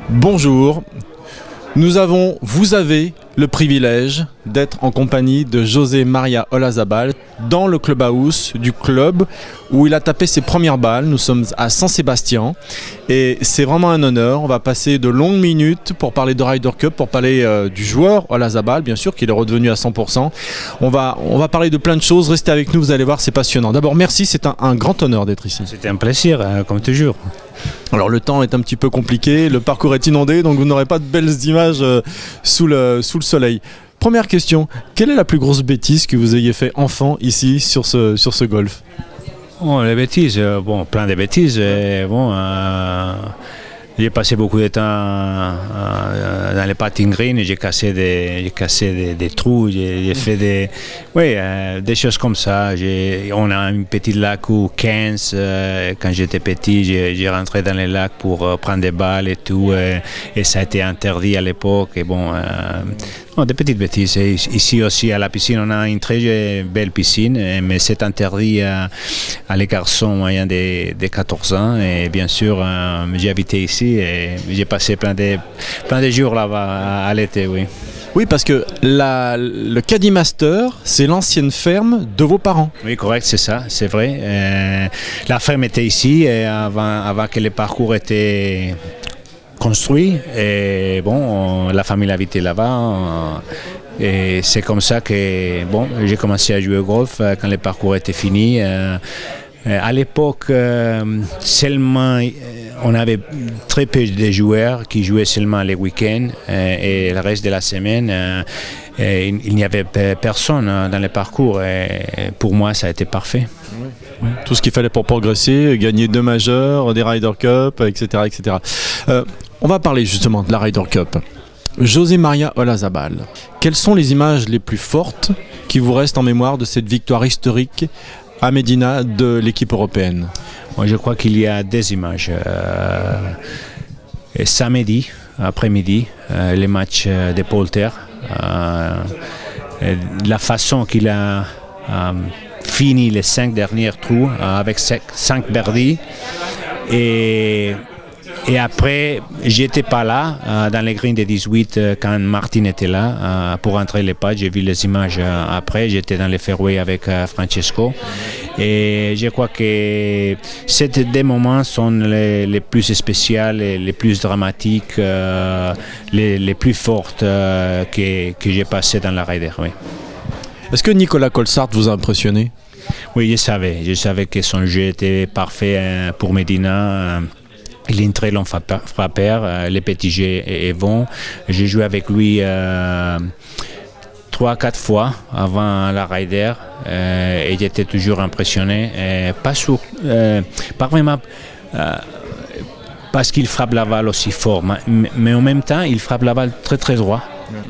Bonjour, vous avez le privilège d'être en compagnie de José María Olazabal dans le clubhouse du club où il a tapé ses premières balles. Nous sommes à Saint-Sébastien et c'est vraiment un honneur. On va passer de longues minutes pour parler de Ryder Cup, pour parler du joueur Olazabal, bien sûr, qu'il est redevenu à 100%. On va parler de plein de choses. Restez avec nous, vous allez voir, c'est passionnant. D'abord, merci, c'est un grand honneur d'être ici. C'était un plaisir, comme toujours. Alors le temps est un petit peu compliqué, le parcours est inondé, donc vous n'aurez pas de belles images sous le soleil. Première question, quelle est la plus grosse bêtise que vous ayez fait enfant ici sur ce golf? Oh, les bêtises, plein de bêtises. J'ai passé beaucoup de temps dans les patins green, j'ai cassé des trous, j'ai fait des choses comme ça. On a un petit lac où 15, quand j'étais petit, j'ai rentré dans les lacs pour prendre des balles et tout, et ça a été interdit à l'époque. Et des petites bêtises. Et ici aussi à la piscine, on a une très belle piscine, mais c'est interdit à les garçons moyens de 14 ans. Et bien sûr, j'ai habité ici et j'ai passé plein de jours là-bas à l'été, oui. Oui, parce que le Caddy Master, c'est l'ancienne ferme de vos parents. Oui, correct, c'est ça, c'est vrai. La ferme était ici et avant que le parcours était construit, et la famille habitait là-bas, et c'est comme ça que j'ai commencé à jouer au golf quand le parcours était fini. À l'époque, seulement on avait très peu de joueurs qui jouaient seulement les week-ends, et le reste de la semaine il n'y avait personne dans le parcours, et pour moi ça a été parfait. Oui. Tout ce qu'il fallait pour progresser, gagner 2 majeurs, des Ryder Cup, etc. etc. On va parler justement de la Ryder Cup. José María Olazabal, quelles sont les images les plus fortes qui vous restent en mémoire de cette victoire historique à Medina de l'équipe européenne? Moi, je crois qu'il y a des images. Samedi, après-midi, les matchs de Poulter, la façon qu'il a fini les 5 derniers trous avec 5 birdies. Et après, j'étais pas là dans les greens de 18 quand Martin était là pour entrer les pads. J'ai vu les images après. J'étais dans les fairways avec Francesco. Et je crois que ces 2 moments sont les plus spéciaux, les plus dramatiques, les plus fortes que j'ai passées dans la Ryder. Oui. Est-ce que Nicolas Colsaert vous a impressionné? Oui, je savais que son jeu était parfait pour Medina. Il est un très long frappeur, les petits jeux est bon. J'ai joué avec lui 3-4 fois avant la Ryder et j'étais toujours impressionné. Pas vraiment parce qu'il frappe la balle aussi fort, mais en même temps, il frappe la balle très très droit.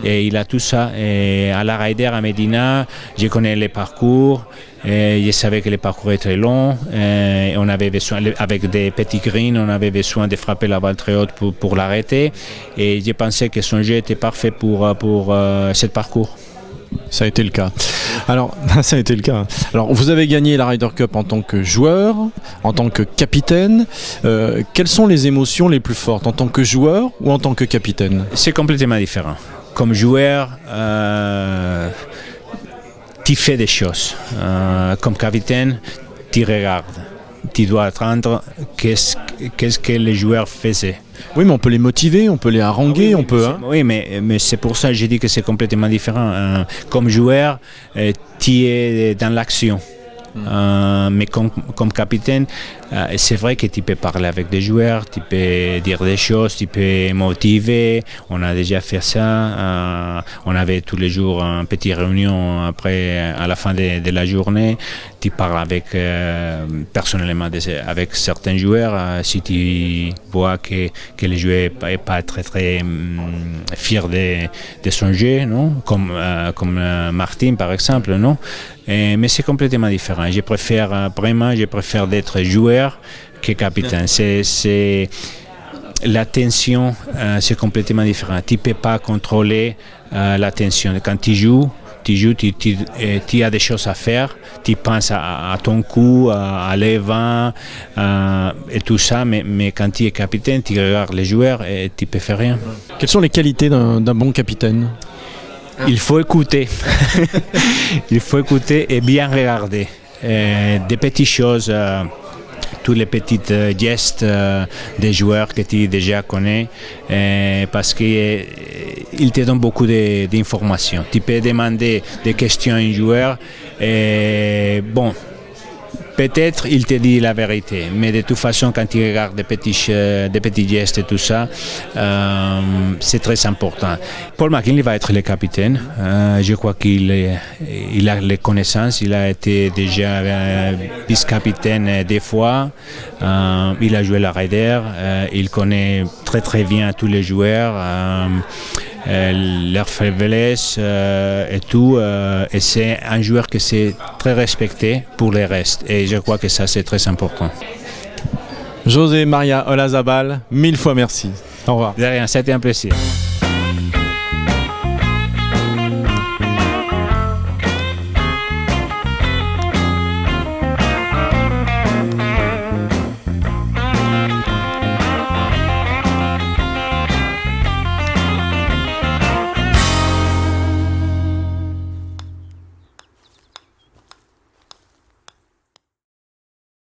Et il a tout ça. Et à la Ryder à Medina, je connais les parcours. Et je savais que le parcours est très long. Et on avait besoin, avec des petits greens, on avait besoin de frapper la balle très haute pour l'arrêter. Et je pensais que son jeu était parfait pour ce parcours. Ça a été le cas. Alors, ça a été le cas. Alors, vous avez gagné la Ryder Cup en tant que joueur, en tant que capitaine. Quelles sont les émotions les plus fortes, en tant que joueur ou en tant que capitaine? C'est complètement différent. Comme joueur, tu fais des choses. Comme capitaine, tu regardes. Tu dois attendre qu'est-ce que les joueurs faisaient. Oui, mais on peut les motiver, on peut les haranguer, on peut... Oui, mais c'est pour ça que j'ai dit que c'est complètement différent. Comme joueur, tu es dans l'action. Mais comme capitaine, c'est vrai que tu peux parler avec des joueurs, tu peux dire des choses, tu peux motiver. On a déjà fait ça. On avait tous les jours une petite réunion après, à la fin de la journée. Tu parles personnellement avec certains joueurs. Si tu vois que le joueur n'est pas très très fier de son jeu, non? Comme Martin par exemple, non? Mais c'est complètement différent. Je préfère d'être joueur que capitaine. La tension, c'est complètement différent. Tu ne peux pas contrôler la tension. Quand tu joues, tu joues, tu as des choses à faire, tu penses à ton coup, à les vents et tout ça, mais quand tu es capitaine, tu regardes les joueurs et tu peux faire rien. Quelles sont les qualités d'un bon capitaine? Il faut écouter. Il faut écouter et bien regarder. Des petites choses, tous les petits gestes des joueurs que tu déjà connais, parce qu'ils te donnent beaucoup d'informations. Tu peux demander des questions à un joueur et bon, peut-être il te dit la vérité, mais de toute façon, quand tu regardes des petits gestes et tout ça, c'est très important. Paul McKinley va être le capitaine. Je crois qu'il a les connaissances. Il a été déjà vice-capitaine des fois. Il a joué la Raider. Il connaît très très bien tous les joueurs. Leurs faiblesses et tout. Et c'est un joueur que c'est très respecté pour les restes. Et je crois que ça, c'est très important. José María Olazabal, 1000 fois merci. Au revoir. De rien, c'était un plaisir.